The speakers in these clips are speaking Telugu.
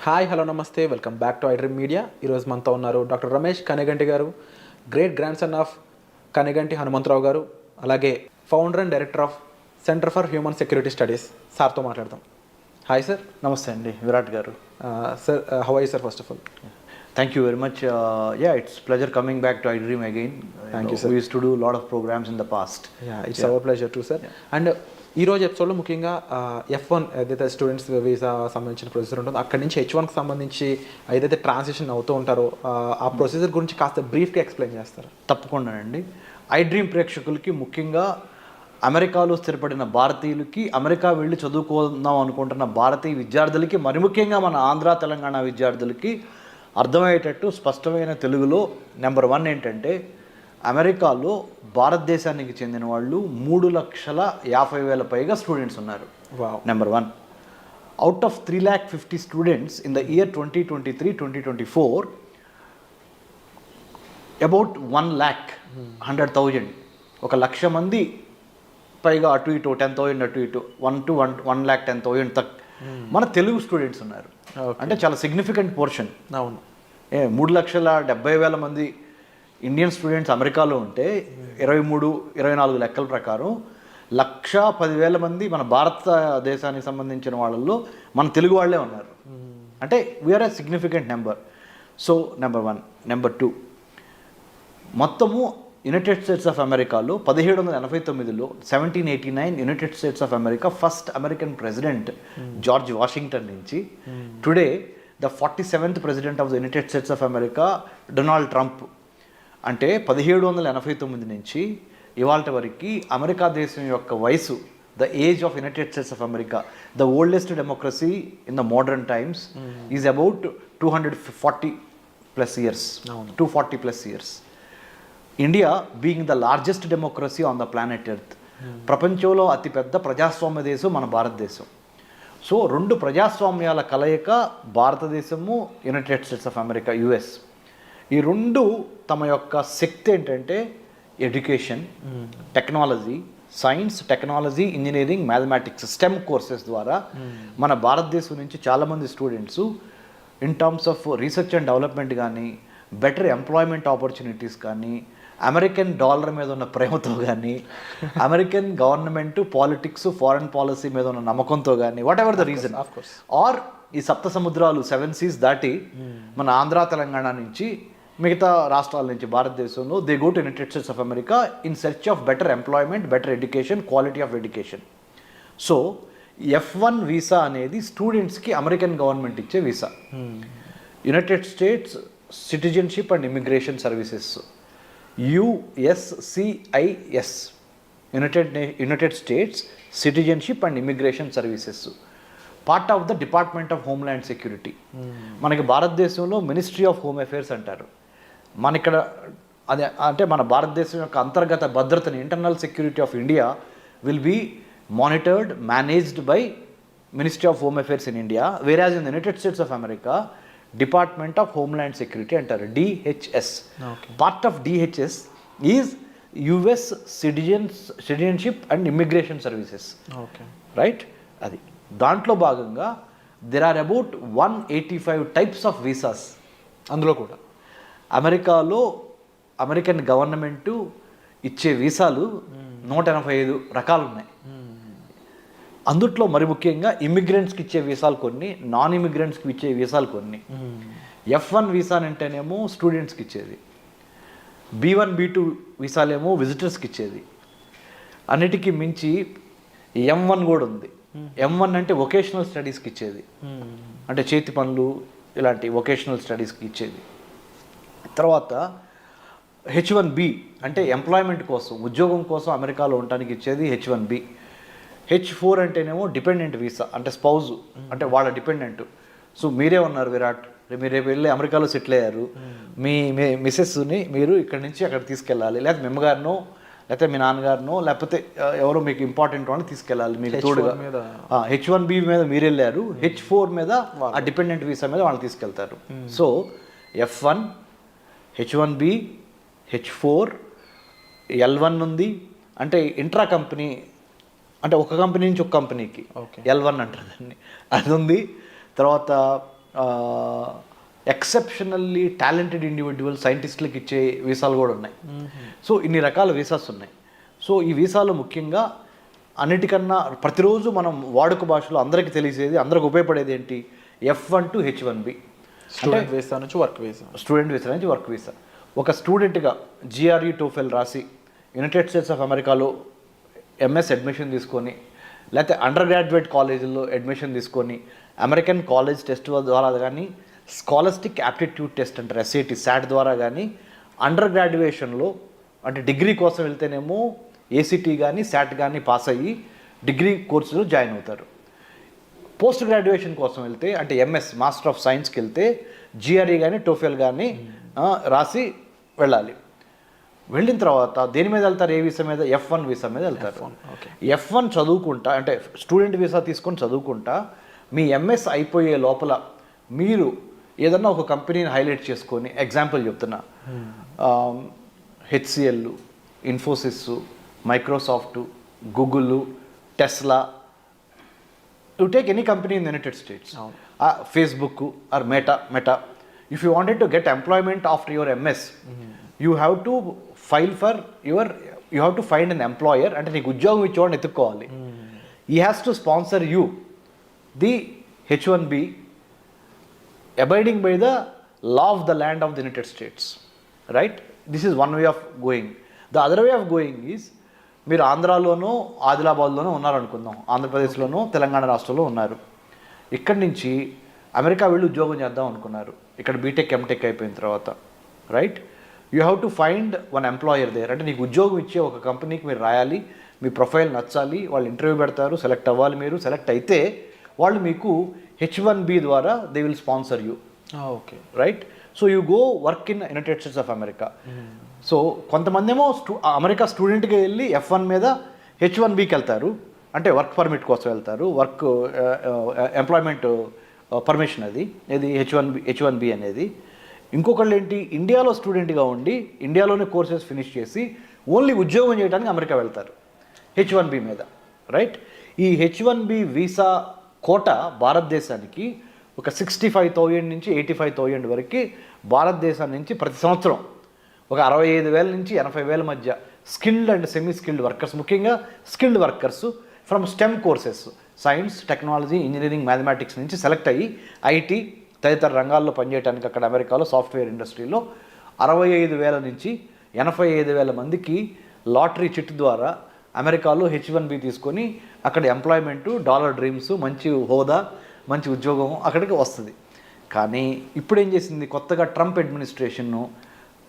హాయ్ హలో నమస్తే welcome back to iDream media. ఈరోజు మనతో ఉన్నారు doctor Ramesh Kaniganti garu, great grandson of Kaniganti Hanumantharao garu, అలాగే founder and director of centre for human security studies. సార్తో మాట్లాడదాం. Hi sir. నమస్తే అండి Virat garu. Sir how are you sir first of all? Thank you very much. It's pleasure coming back to iDream again. Thank you, sir. We used to do a lot of programs in the past. It's our pleasure to sir. And ఈరోజు ఎపిసోడ్లో ముఖ్యంగా F1 ఏదైతే స్టూడెంట్స్ వీసా సంబంధించిన ప్రొసీజర్ ఉంటుందో అక్కడి నుంచి H1కి సంబంధించి ఏదైతే ట్రాన్సిషన్ అవుతూ ఉంటారో ఆ ప్రొసీజర్ గురించి కాస్త బ్రీఫ్గా ఎక్స్ప్లెయిన్ చేస్తారు. తప్పకుండానండి. iDream ప్రేక్షకులకి, ముఖ్యంగా అమెరికాలో స్థిరపడిన భారతీయులకి, అమెరికా వెళ్ళి చదువుకుందాం అనుకుంటున్న భారతీయ విద్యార్థులకి, మరి ముఖ్యంగా మన ఆంధ్ర తెలంగాణ విద్యార్థులకి అర్థమయ్యేటట్టు స్పష్టమైన తెలుగులో నెంబర్ 1 ఏంటంటే, అమెరికాలో భారతదేశానికి చెందిన వాళ్ళు 3,50,000 పైగా స్టూడెంట్స్ ఉన్నారు. Number 1. Out of 3,50,000 students in the year 2023-2024, about 1,100,000, 1,00,000 మంది పైగా అటు ఇటు 10,000 అటు ఇటు 1,10,000 తక్ మన తెలుగు స్టూడెంట్స్ ఉన్నారు. అంటే చాలా సిగ్నిఫికెంట్ పోర్షన్. అవును. 3,70,000 మంది ఇండియన్ స్టూడెంట్స్ అమెరికాలో ఉంటే 23-24 లెక్కల ప్రకారం 1,10,000 మంది మన భారతదేశానికి సంబంధించిన వాళ్ళల్లో మన తెలుగు వాళ్ళే ఉన్నారు. అంటే we are a significant number. So number 1. Number 2, మొత్తము యునైటెడ్ స్టేట్స్ ఆఫ్ అమెరికాలో 1789లో 1789 United States of America first American president George Washington నుంచి today the 47th president of the United States of America Donald Trump. అంటే 1789 నుంచి ఇవాళ వరకు అమెరికా దేశం యొక్క వయసు, the age of United States of America, the oldest democracy in the modern times, is about 240+ years, 240+ years. India being the largest democracy on the planet earth, ప్రపంచంలో అతిపెద్ద ప్రజాస్వామ్య దేశం మన భారతదేశం. సో 2 ప్రజాస్వామ్యాల కలయిక భారతదేశము, United States of America, US. ఈ 2 తమ యొక్క శక్తి ఏంటంటే education, technology, science, technology, engineering, mathematics, STEM courses ద్వారా మన భారతదేశం నుంచి చాలామంది students in terms of research and development కానీ, బెటర్ ఎంప్లాయ్మెంట్ ఆపర్చునిటీస్ కానీ, అమెరికన్ డాలర్ మీద ఉన్న ప్రేమతో కానీ, American government, politics, foreign policy మీద ఉన్న నమ్మకంతో కానీ, whatever the reason, or ఈ సప్త సముద్రాలు 7 seas దాటి మన ఆంధ్ర తెలంగాణ నుంచి మిగతా రాష్ట్రాల నుంచి భారతదేశంలో they go to United States of America in search of better employment, better education, quality of education. So F1 visa అనేది స్టూడెంట్స్కి అమెరికన్ గవర్నమెంట్ ఇచ్చే visa. United states citizenship and immigration services, USCIS, United states citizenship and immigration services, part of the department of homeland security. మనకి భారతదేశంలో మినిస్ట్రీ ఆఫ్ హోమ్ అఫేర్స్ అంటారు. మన ఇక్కడ అదే అంటే మన భారతదేశం యొక్క అంతర్గత భద్రతని, internal security of India will be monitored, managed by ministry of home affairs in India. Whereas in the United States of America department of homeland security అంటారు, DHS. Part of DHS is US citizenship and immigration services. Right. అది దాంట్లో భాగంగా there are about 185 types of visas. అందులో కూడా అమెరికాలో అమెరికన్ గవర్నమెంటు ఇచ్చే వీసాలు 185 రకాలు ఉన్నాయి. అందుట్లో మరి ముఖ్యంగా ఇమిగ్రెంట్స్కి ఇచ్చే వీసాలు కొన్ని, నాన్ ఇమిగ్రెంట్స్కి ఇచ్చే వీసాలు కొన్ని. F1 వీసా అంటేనేమో స్టూడెంట్స్కి ఇచ్చేది, B1, B2 వీసాలేమో విజిటర్స్కి ఇచ్చేది. అన్నిటికీ మించి M1 కూడా ఉంది. M1 అంటే వొకేషనల్ స్టడీస్కి ఇచ్చేది, అంటే చేతి పనులు ఇలాంటి వొకేషనల్ స్టడీస్కి ఇచ్చేది. తర్వాత H1B అంటే ఎంప్లాయ్మెంట్ కోసం, ఉద్యోగం కోసం అమెరికాలో ఉండటానికి ఇచ్చేది H1B. H4 అంటేనేమో డిపెండెంట్ వీసా, అంటే స్పౌజ్, అంటే వాళ్ళ డిపెండెంట్. సో మీరే ఉన్నారు విరాట్, మీరు రేపు వెళ్ళి అమెరికాలో సెటిల్ అయ్యారు, మీ మిసెస్ని మీరు ఇక్కడి నుంచి అక్కడ తీసుకెళ్ళాలి, లేకపోతే మీ అమ్మగారినో, లేకపోతే మీ నాన్నగారినో, లేకపోతే ఎవరో మీకు ఇంపార్టెంట్ వాళ్ళని తీసుకెళ్ళాలి మీకు తోడుగా. H1B మీద మీరు వెళ్ళారు, H4 మీద ఆ డిపెండెంట్ వీసా మీద వాళ్ళు తీసుకెళ్తారు. So F1, H1B, H4, L1 ఉంది, అంటే ఇంట్రా కంపెనీ, అంటే ఒక కంపెనీ నుంచి ఒక కంపెనీకి L1 అంటారు దాన్ని, అది ఉంది. తర్వాత ఎక్సెప్షనల్లీ టాలెంటెడ్ ఇండివిజువల్ సైంటిస్టులకు ఇచ్చే వీసాలు కూడా ఉన్నాయి. సో ఇన్ని రకాల వీసాస్ ఉన్నాయి. సో ఈ వీసాలు ముఖ్యంగా అన్నిటికన్నా ప్రతిరోజు మనం వాడుక భాషలో అందరికీ తెలిసేది, అందరికి ఉపయోగపడేది ఏంటి? F1 to H1B, student visa నుంచి వర్క్ వీసా. స్టూడెంట్ వీసా నుంచి వర్క్ వీసా. ఒక స్టూడెంట్గా GRE టోఫెల్ రాసి యునైటెడ్ స్టేట్స్ ఆఫ్ అమెరికాలో MS అడ్మిషన్ తీసుకొని, లేకపోతే అండర్ గ్రాడ్యుయేట్ కాలేజీల్లో అడ్మిషన్ తీసుకొని అమెరికన్ కాలేజ్ టెస్ట్ ద్వారా కానీ, స్కాలస్టిక్ యాప్టిట్యూడ్ టెస్ట్ అంటారు SAT SAT ద్వారా కానీ, అండర్ గ్రాడ్యుయేషన్లో అంటే డిగ్రీ కోసం వెళ్తేనేమో ACT కానీ SAT కానీ పాస్ అయ్యి డిగ్రీ కోర్సులో జాయిన్ అవుతారు. పోస్ట్ గ్రాడ్యుయేషన్ కోసం వెళ్తే అంటే MS మాస్టర్ ఆఫ్ సైన్స్కి వెళ్తే GRE కానీ టోఫెల్ కానీ రాసి వెళ్ళాలి. వెళ్ళిన తర్వాత దేని మీద వెళ్తారు? ఏ వీసా మీద? F1 వీసా మీద వెళ్తారు. F1 చదువుకుంటా అంటే స్టూడెంట్ వీసా తీసుకొని చదువుకుంటా మీ MS అయిపోయే లోపల మీరు ఏదన్నా ఒక కంపెనీని హైలైట్ చేసుకొని, ఎగ్జాంపుల్ చెప్తున్నా, HCL, Infosys, Microsoft, Google, Tesla, you take any company in United states, Facebook are meta, if you wanted to get employment after your MS, you have to file for you have to find an employer. అంటే నీకు ఉద్యోగం ఇచ్చేవాడిని ఎత్తుక్కోవాలి. ఈ has to sponsor you the H1B abiding by the law of the land of the United States, right? This is one way of going. The other way of going is, మీరు ఆంధ్రాలోనో ఆదిలాబాద్లోనో ఉన్నారనుకుందాం, ఆంధ్రప్రదేశ్లోనో తెలంగాణ రాష్ట్రంలో ఉన్నారు. ఇక్కడి నుంచి అమెరికా వెళ్ళి ఉద్యోగం చేద్దాం అనుకున్నారు. ఇక్కడ బీటెక్ ఎంటెక్ అయిపోయిన తర్వాత, right? You have to find one employer there. అంటే నీకు ఉద్యోగం ఇచ్చే ఒక కంపెనీకి మీరు రాయాలి, మీ ప్రొఫైల్ నచ్చాలి, వాళ్ళు ఇంటర్వ్యూ పెడతారు, సెలెక్ట్ అవ్వాలి. మీరు సెలెక్ట్ అయితే వాళ్ళు మీకు H1B ద్వారా they will sponsor you. Okay, right? So you go work in United States of America. So కొంతమంది ఏమో అమెరికా స్టూడెంట్గా వెళ్ళి F1 మీద H1Bకి వెళ్తారు, అంటే వర్క్ పర్మిట్ కోసం వెళ్తారు, వర్క్ ఎంప్లాయ్మెంట్ పర్మిషన్ అది H1B అనేది. ఇంకొకళ్ళు ఏంటి, ఇండియాలో స్టూడెంట్గా ఉండి ఇండియాలోనే కోర్సెస్ ఫినిష్ చేసి ఓన్లీ ఉద్యోగం చేయడానికి అమెరికా వెళ్తారు H1B మీద, రైట్? ఈ H1B వీసా కోట భారతదేశానికి ఒక 65,000 నుంచి 85,000 వరకు భారతదేశం నుంచి ప్రతి సంవత్సరం ఒక 65,000 నుంచి 80,000 మధ్య skilled and semi skilled workers, ముఖ్యంగా skilled workers from STEM courses, science, technology, engineering, mathematics నుంచి సెలెక్ట్ అయ్యి IT తదితర రంగాల్లో పనిచేయడానికి అక్కడ అమెరికాలో సాఫ్ట్వేర్ ఇండస్ట్రీలో 65,000 నుంచి 85,000 మందికి లాటరీ చిట్ ద్వారా అమెరికాలో H1B తీసుకొని అక్కడ ఎంప్లాయ్మెంటు, డాలర్ డ్రీమ్స్, మంచి హోదా, మంచి ఉద్యోగం అక్కడికి వస్తుంది. కానీ ఇప్పుడు ఏం చేసింది కొత్తగా ట్రంప్ అడ్మినిస్ట్రేషన్ను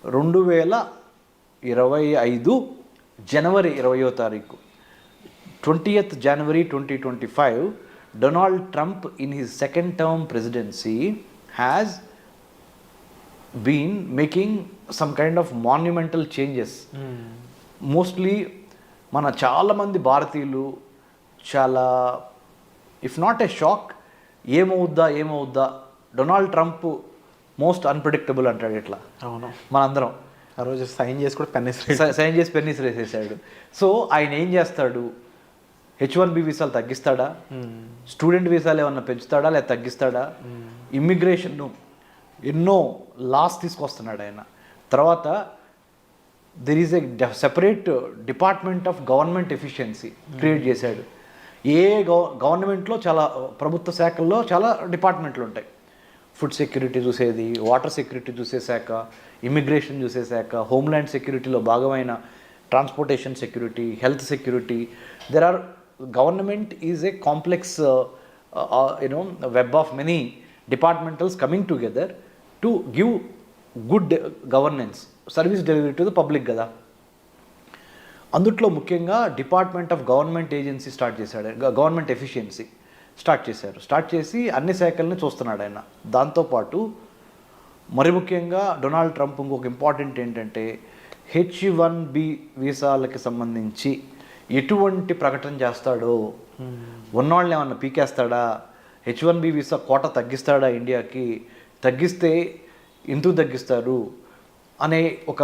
2025 జనవరి 20వ తారీఖు 20th January 2025 Donald Trump in his second term presidency has been making some kind of monumental changes. Mostly మన చాలామంది భారతీయులు చాలా, ఇఫ్ నాట్ ఏ షాక్, ఏమవుద్దా డొనాల్డ్ ట్రంప్ మోస్ట్ అన్ప్రెడిక్టబుల్ అంటాడు ఇట్లా. అవును, మనందరం ఆ రోజు సైన్ చేసి కూడా సైన్ చేసి పెన్నీస్ వేసేసాడు. సో ఆయన ఏం చేస్తాడు? H1B వీసాలు తగ్గిస్తాడా? స్టూడెంట్ వీసాలు ఏమన్నా పెంచుతాడా లేదా తగ్గిస్తాడా? ఇమ్మిగ్రేషన్ను ఎన్నో లాస్ తీసుకొస్తున్నాడు ఆయన. తర్వాత there is a separate department of government efficiency create చేశాడు. గవర్నమెంట్లో చాలా ప్రభుత్వ శాఖల్లో చాలా డిపార్ట్మెంట్లు ఉంటాయి. ఫుడ్ సెక్యూరిటీ చూసేది, వాటర్ సెక్యూరిటీ చూసే శాఖ, ఇమిగ్రేషన్ చూసే శాఖ, హోమ్ల్యాండ్ సెక్యూరిటీలో భాగమైన transportation security, health security. There are government is a complex web of many departmentals coming together to give good governance, service delivery to the public కదా. అందుట్లో ముఖ్యంగా department of government agency start చేశాడు, గవర్నమెంట్ ఎఫిషియన్సీ స్టార్ట్ చేసి అన్ని శాఖల్ని చూస్తున్నాడు ఆయన. దాంతోపాటు మరి ముఖ్యంగా డొనాల్డ్ ట్రంప్ ఇంకొక ఇంపార్టెంట్ ఏంటంటే H1B వీసాలకి సంబంధించి ఎటువంటి ప్రకటన చేస్తాడో, ఉన్నవాళ్ళని ఏమన్నా పీకేస్తాడా, H1B వీసా కోట తగ్గిస్తాడా ఇండియాకి, తగ్గిస్తే ఎందుకు తగ్గిస్తారు అనే ఒక,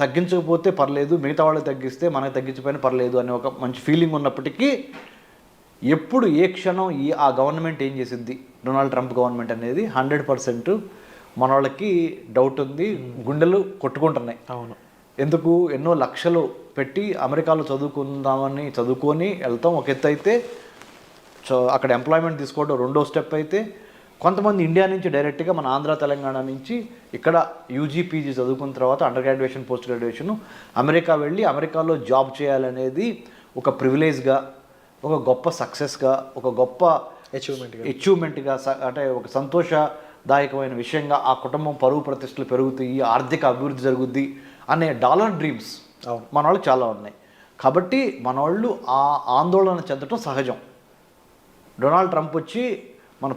తగ్గించకపోతే పర్లేదు, మిగతా వాళ్ళకి తగ్గిస్తే మనకు తగ్గించకపోయినా పర్లేదు అనే ఒక మంచి ఫీలింగ్ ఉన్నప్పటికీ ఎప్పుడు ఏ క్షణం ఆ గవర్నమెంట్ ఏం చేసిద్ది, డొనాల్డ్ ట్రంప్ గవర్నమెంట్ అనేది 100% మన వాళ్ళకి డౌట్ ఉంది, గుండెలు కొట్టుకుంటున్నాయి. అవును. ఎందుకు ఎన్నో లక్షలు పెట్టి అమెరికాలో చదువుకొని వెళ్తాం ఒక ఎత్తు అయితే, అక్కడ ఎంప్లాయ్మెంట్ తీసుకోవడం రెండో స్టెప్ అయితే, కొంతమంది ఇండియా నుంచి డైరెక్ట్గా మన ఆంధ్ర తెలంగాణ నుంచి ఇక్కడ యూజీ పీజీ చదువుకున్న తర్వాత under graduation post graduation America వెళ్ళి అమెరికాలో జాబ్ చేయాలనేది ఒక ప్రివిలేజ్గా, ఒక గొప్ప సక్సెస్గా, ఒక గొప్ప అచీవ్మెంట్గా, అంటే ఒక సంతోషదాయకమైన విషయంగా, ఆ కుటుంబం పరువు ప్రతిష్టలు పెరుగుతాయి, ఆర్థిక అభివృద్ధి జరుగుద్ది అనే డాలర్ డ్రీమ్స్ మన వాళ్ళు చాలా ఉన్నాయి. కాబట్టి మన వాళ్ళు ఆ ఆందోళన చెందడం సహజం. డొనాల్డ్ ట్రంప్ వచ్చి మన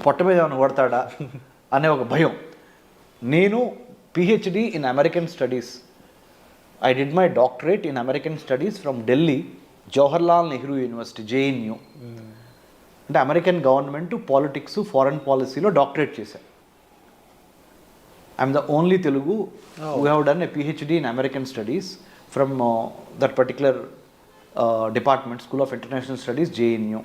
పొట్ట మీద ఏమైనా కొడతాడా అనే ఒక భయం. నేను PhD in American studies, I did my doctorate in American studies from Delhi Jawaharlal Nehru university JNU. అంటే అమెరికన్ గవర్నమెంట్ పాలిటిక్స్ ఫారెన్ పాలసీలో డాక్టరేట్ చేశాను. I'm the only Telugu who have done a PhD in American studies from that particular department, school of international studies JNU.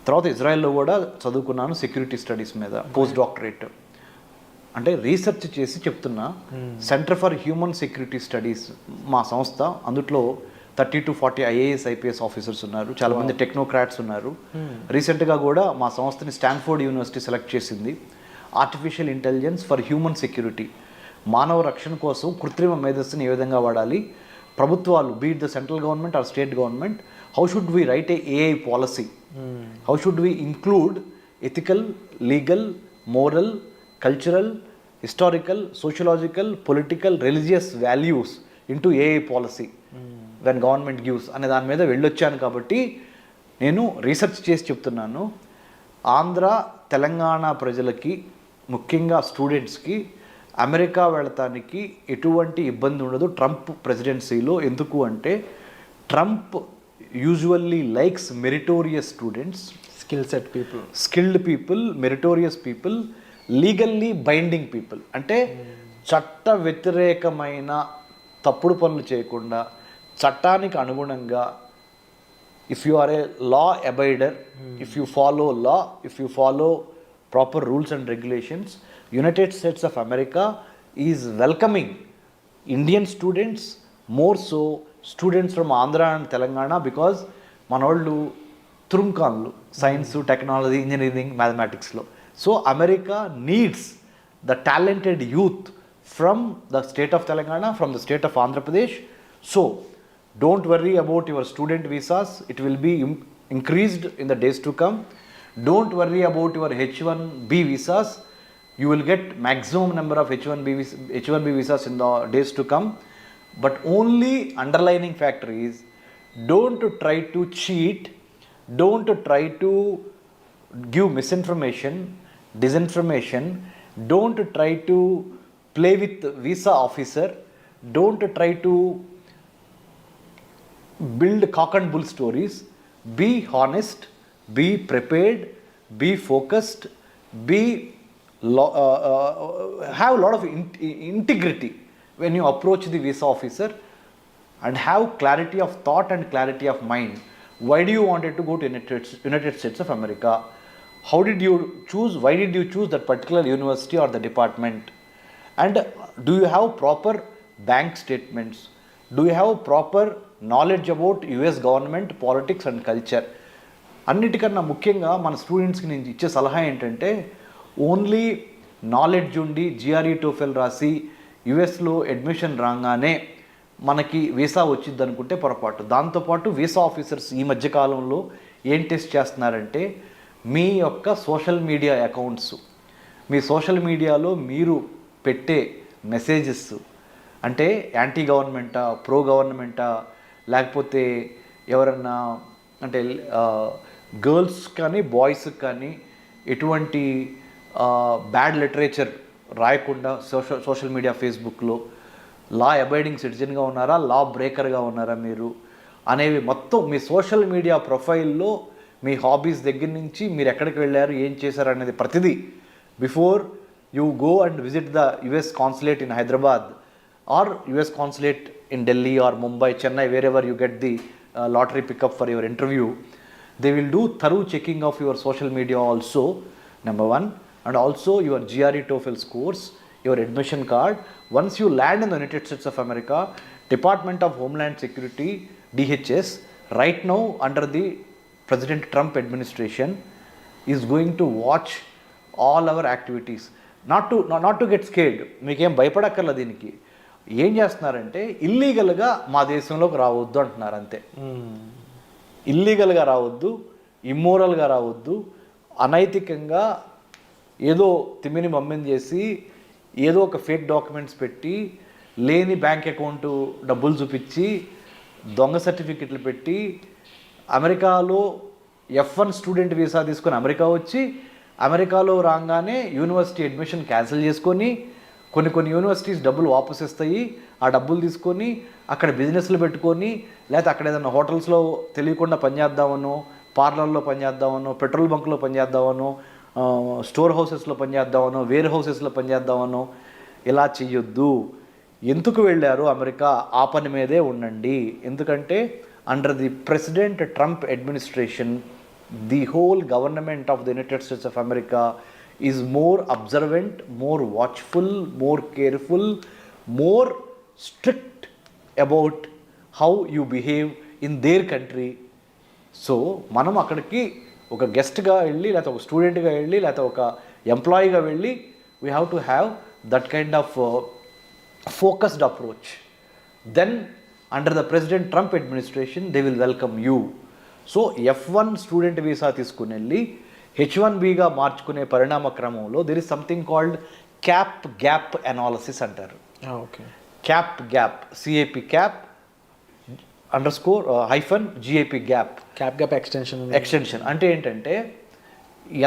తర్వాత ఇజ్రాయెల్లో కూడా చదువుకున్నాను సెక్యూరిటీ స్టడీస్ మీద పోస్ట్ డాక్టరేట్. అంటే రీసెర్చ్ చేసి చెప్తున్నా. Centre for human security studies మా సంస్థ, అందులో 30 to 40 IAS IPS ఆఫీసర్స్ ఉన్నారు, చాలామంది టెక్నోక్రాట్స్ ఉన్నారు. రీసెంట్గా కూడా మా సంస్థని స్టాన్ఫోర్డ్ యూనివర్సిటీ సెలెక్ట్ చేసింది. Artificial intelligence for human security, మానవ రక్షణ కోసం కృత్రిమ మేధస్సుని ఏ విధంగా వాడాలి, ప్రభుత్వాలు beat the central government or state government, how should we write A AI policy, how should we include ethical, legal, moral, cultural, historical, sociological, political, religious values into AI policy when government gives అనే దాని మీద వెళ్ళొచ్చాను. కాబట్టి నేను రీసెర్చ్ చేసి చెప్తున్నాను, ఆంధ్ర తెలంగాణ ప్రజలకి, ముఖ్యంగా స్టూడెంట్స్కి అమెరికా వెళతానికి ఎటువంటి ఇబ్బంది ఉండదు ట్రంప్ ప్రెసిడెన్సీలో. ఎందుకు అంటే Trump usually likes meritorious students, skilled people, meritorious people, legally binding people. అంటే చట్ట వ్యతిరేకమైన తప్పుడు పనులు చేయకుండా, చట్టానికి అనుగుణంగా, if you are a law abider, if you follow law, if you follow proper rules and regulations, United States of America is welcoming Indian students, more so students from Andhra and Telangana, because మన వాళ్ళు తురుంకాన్లు సైన్స్, టెక్నాలజీ, ఇంజనీరింగ్, మ్యాథమెటిక్స్లో. So America needs the talented youth from the state of Telangana, from the state of Andhra Pradesh. So don't worry about your student visas, it will be increased in the days to come. Don't worry about your H1B visas, you will get maximum number of H1B visas in the days to come. But only underlining factor is, don't try to cheat, don't try to give misinformation, disinformation, don't try to play with visa officer, don't try to build cock and bull stories. Be honest, be prepared, be focused, have a lot of integrity when you approach the visa officer, and have clarity of thought and clarity of mind. Why do you wanted to go to United States of America? How did you choose? Why did you choose that particular university or the department? And do you have proper bank statements? Do you have proper knowledge about US government, politics and culture? అన్నిటికన్నా ముఖ్యంగా మన స్టూడెంట్స్కి నేను ఇచ్చే సలహా ఏంటంటే, ఓన్లీ నాలెడ్జ్ ఉండి GRE TOEFL రాసి యుఎస్లో అడ్మిషన్ రాగానే మనకి వీసా వచ్చింది అనుకుంటే పొరపాటు. దాంతోపాటు వీసా ఆఫీసర్స్ ఈ మధ్యకాలంలో ఏం టెస్ట్ చేస్తున్నారంటే, మీ యొక్క సోషల్ మీడియా అకౌంట్స్, మీ సోషల్ మీడియాలో మీరు పెట్టే మెసేజెస్ అంటే యాంటీ గవర్నమెంటా, ప్రో గవర్నమెంటా, లేకపోతే ఎవరన్నా అంటే గర్ల్స్ కానీ బాయ్స్కి కానీ ఎటువంటి బ్యాడ్ లిటరేచర్ రాయకుండా సోషల్ మీడియా, ఫేస్బుక్లో లా అబైడింగ్ సిటిజన్గా ఉన్నారా, లా బ్రేకర్గా ఉన్నారా మీరు అనేవి మొత్తం మీ సోషల్ మీడియా ప్రొఫైల్లో మీ హాబీస్ దగ్గర నుంచి మీరు ఎక్కడికి వెళ్ళారు, ఏం చేశారు అనేది ప్రతిదీ before you go and visit the US consulate in Hyderabad or US consulate in Delhi or Mumbai, Chennai, wherever you get the lottery pickup for your interview, They will do thorough checking of your social media also, number one, and also your GRE TOEFL scores, your admission card. Once you land in the United States of America, Department of Homeland Security, DHS, right now under the President Trump administration, is going to watch all our activities. Not to get scared. మీకేం భయపడక్కర్లేదు దీనికి. ఏం చేస్తున్నారంటే ఇల్లీగల్గా మా దేశంలోకి రావద్దు అంటున్నారు అంతే. ఇల్లీగల్గా రావద్దు, ఇమ్మోరల్గా రావద్దు, అనైతికంగా ఏదో తిమ్మిని మమ్మిని చేసి ఏదో ఒక ఫేక్ డాక్యుమెంట్స్ పెట్టి లేని బ్యాంక్ అకౌంట్ డబ్బులు చూపించి దొంగ సర్టిఫికెట్లు పెట్టి అమెరికాలో F1 స్టూడెంట్ వీసా తీసుకొని అమెరికా వచ్చి అమెరికాలో రాగానే యూనివర్సిటీ అడ్మిషన్ క్యాన్సిల్ చేసుకొని కొన్ని యూనివర్సిటీస్ డబ్బులు వాపస్ ఇస్తాయి. ఆ డబ్బులు తీసుకొని అక్కడ బిజినెస్లు పెట్టుకొని లేకపోతే అక్కడ ఏదైనా హోటల్స్లో తెలియకుండా పనిచేద్దామనో, పార్లర్లో పనిచేద్దామనో, పెట్రోల్ బంక్లో పనిచేద్దామనో, స్టోర్ హౌసెస్లో పనిచేద్దామనో, వేర్ హౌసెస్లో పనిచేద్దామనో ఇలా చెయ్యొద్దు. ఎందుకు వెళ్ళారు అమెరికా? ఆ పని మీదే ఉండండి. ఎందుకంటే under the president Trump administration, the whole government of the United States of America is more observant, more watchful, more careful, more strict about how you behave in their country. So మనం అక్కడికి ఒక గెస్ట్గా వెళ్ళి లేకపోతే ఒక స్టూడెంట్గా వెళ్ళి లేకపోతే ఒక ఎంప్లాయీగా వెళ్ళి we have to have that kind of focused approach. Then under the president Trump administration they will welcome you. So F1 student visa తీసుకుని వెళ్ళి H1Bగా మార్చుకునే పరిణామ క్రమంలో there is something called cap gap analysis అంటారు. Okay. Cap gap, CAP cap _ GAP gap. Cap gap extension అంటే ఏంటంటే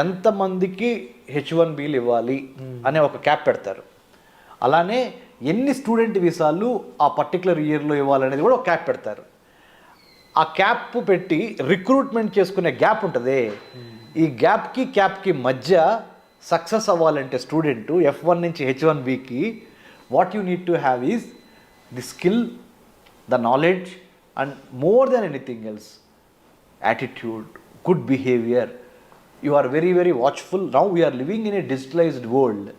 ఎంతమందికి H1Bలు ఇవ్వాలి అనే ఒక క్యాప్ పెడతారు. అలానే ఎన్ని స్టూడెంట్ వీసాలు ఆ పర్టికులర్ ఇయర్లో ఇవ్వాలనేది కూడా ఒక క్యాప్ పెడతారు. ఆ క్యాప్ పెట్టి రిక్రూట్మెంట్ చేసుకునే గ్యాప్ ఉంటుంది. ఈ క్యాప్కి మధ్య సక్సెస్ అవ్వాలంటే స్టూడెంట్ F1 నుంచి H1Bకి what you need to have is the skill, the knowledge and more than anything else attitude, good behaviour. You are very very watchful. Now we are living in a digitalised world.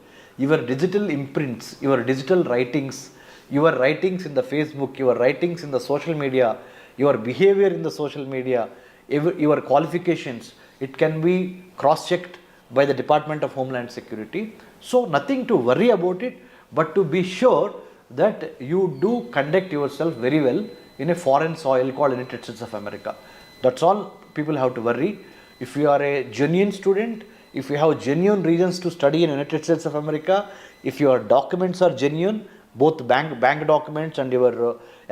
Your digital imprints, your digital writings, your writings in the Facebook, your writings in the social media, your behaviour in the social media, your qualifications, it can be cross-checked by the Department of Homeland Security. So nothing to worry about it, but to be sure that you do conduct yourself very well in a foreign soil called United States of America. That's all people have to worry. If you are a genuine student, if you have genuine reasons to study in United States of America, if your documents are genuine, both bank documents and your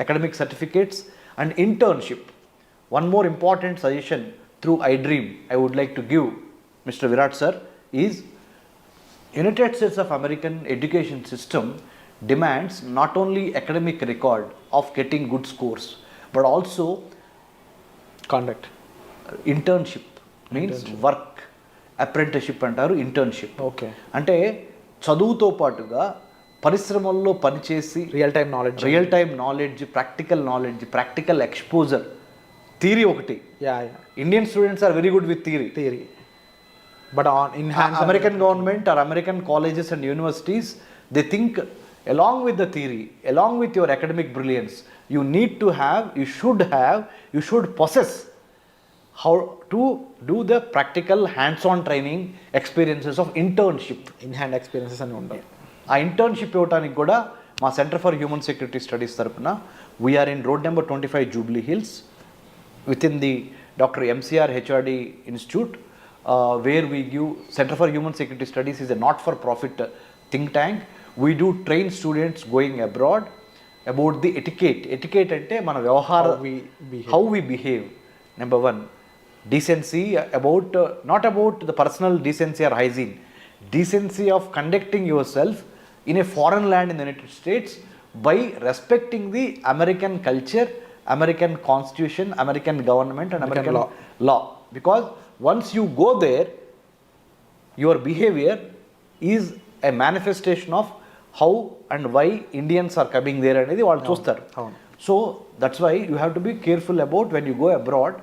academic certificates and internship. One more important suggestion through iDream I would like to give Mr. Virat sir is United States of American education system demands not only academic record of getting good scores but also conduct. Internship means work, apprenticeship అంటారు, internship. ఓకే. అంటే చదువుతో పాటుగా పరిశ్రమల్లో పనిచేసి real time knowledge, practical exposure. Theory ఒకటి, Indian students are very good with theory but in American government are American colleges and universities they think along with the theory, along with your academic brilliance, you should possess how to do the practical hands-on training experiences of internship. in-hand experiences అని ఉంటాయి. ఆ ఇంటర్న్షిప్ ఇవ్వడానికి కూడా మా centre for human security studies తరపున we are in road number 25 Jubilee Hills within the Dr. MCR HRD Institute, where we give Center for Human Security Studies is a not-for-profit think tank. We do train students going abroad about the etiquette. Etiquette ante mana vyavahara, how we behave. Number one, decency, about not about the personal decency or hygiene, decency of conducting yourself in a foreign land in the United States by respecting the American culture, American constitution, American government and American law. Because once you go there, your behavior is a manifestation of how and why Indians are coming there అనేది వాళ్ళు చూస్తారు. So that's why you have to be careful about when you go abroad.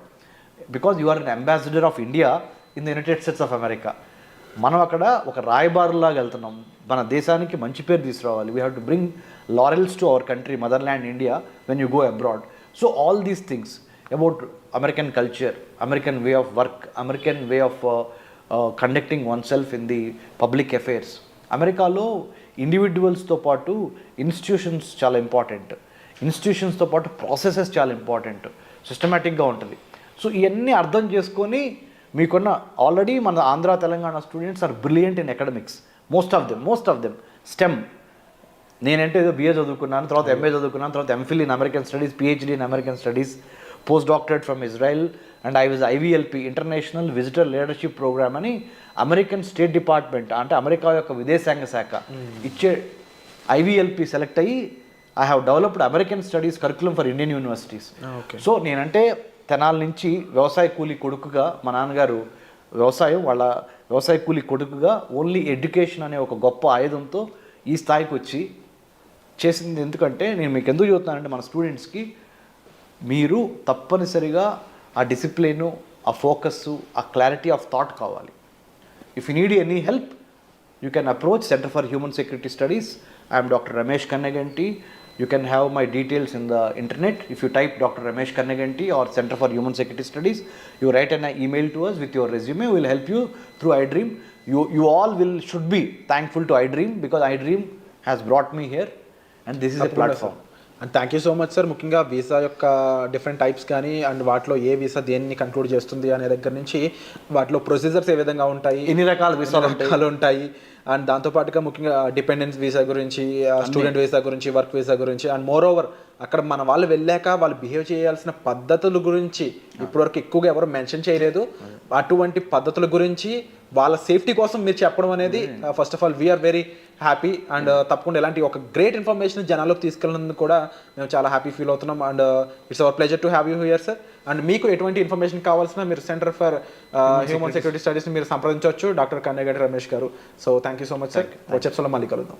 Because you are an ambassador of India in the United States of America. మనం అక్కడ ఒక రాయబారులాగా వెళ్తున్నాం, మన దేశానికి మంచి పేరు తీసుకురావాలి. We have to bring laurels to our country, mother land India, when you go abroad. So all these things about American culture, American way of work, American way of conducting one self in the public affairs. అమెరికాలో ఇండివిజువల్స్తో పాటు ఇన్స్టిట్యూషన్స్ చాలా ఇంపార్టెంట్, ఇన్స్టిట్యూషన్స్తో పాటు ప్రాసెసెస్ చాలా ఇంపార్టెంట్, సిస్టమేటిక్గా ఉంటుంది. సో ఇవన్నీ అర్థం చేసుకొని మీకున్న ఆల్రెడీ మన Andhra Telangana students are brilliant in academics, most of them STEM. నేనంటే ఏదో బిఏ చదువుకున్నాను, తర్వాత ఎంఏ చదువుకున్నాను, తర్వాత MPhil in American studies, PhD in American studies, post doctorate from Israel, and I was IVLP international visitor leadership programme అని అమెరికన్ స్టేట్ డిపార్ట్మెంట్ అంటే అమెరికా యొక్క విదేశాంగ శాఖ ఇచ్చే IVLP సెలెక్ట్ అయ్యి I have developed American studies curriculum for Indian universities. So నేనంటే తెనాల నుంచి వ్యవసాయ కూలీ కొడుకుగా, మా నాన్నగారు వ్యవసాయ కూలీ కొడుకుగా ఓన్లీ ఎడ్యుకేషన్ అనే ఒక గొప్ప ఆయుధంతో ఈ స్థాయికి వచ్చి చేసింది. ఎందుకంటే నేను మీకు ఎందుకు చెబుతున్నానంటే మన స్టూడెంట్స్కి మీరు తప్పనిసరిగా ఆ డిసిప్లిను, ఆ ఫోకస్సు, ఆ క్లారిటీ ఆఫ్ థాట్ కావాలి. If you need any help you can approach centre for human security studies. I'm doctor Ramesh Kanneganti. You can have my details in the internet. If you type Dr. Ramesh Kannaganti or Center for Human Security Studies, you write an email to us with your resume. We will help you through iDream. You all should be thankful to iDream because iDream has brought me here and this is a platform. And thank you so much sir. ముఖ్యంగా వీసా యొక్క డిఫరెంట్ టైప్స్ కానీ అండ్ వాటిలో ఏ వీసా దేన్ని కంక్లూడ్ చేస్తుంది అనే దగ్గర నుంచి వాటిలో ప్రొసీజర్స్ ఏ విధంగా ఉంటాయి, ఎన్ని రకాల వీసాలు ఉంటాయి అండ్ దాంతోపాటుగా ముఖ్యంగా డిపెండెన్స్ వీసా గురించి, స్టూడెంట్ వీసా గురించి, వర్క్ వీసా గురించి అండ్ మోర్ ఓవర్ అక్కడ మన వాళ్ళు వెళ్ళాక వాళ్ళు బిహేవ్ చేయాల్సిన పద్ధతుల గురించి ఇప్పటివరకు ఎక్కువగా ఎవరు మెన్షన్ చేయలేదు. అటువంటి పద్ధతుల గురించి వాళ్ళ సేఫ్టీ కోసం మీరు చెప్పడం అనేది first of all we're very happy. And తప్పకుండా ఇలాంటి ఒక గ్రేట్ ఇన్ఫర్మేషన్ జనాల్లోకి తీసుకెళ్ళినందుకు కూడా మేము చాలా హ్యాపీ ఫీల్ అవుతున్నాం. And it's our pleasure to have you here sir. And మీకు ఎటువంటి ఇన్ఫర్మేషన్ కావాల్సిన మీరు సెంటర్ ఫర్ హ్యూమన్ సెక్యూరిటీ స్టడీస్ని మీరు సంప్రదించవచ్చు డాక్టర్ కన్నెగంటి రమేష్ గారు. So thank you so much sir. వచ్చే ఎపిసోడ్లో మళ్ళీ కలుద్దాం.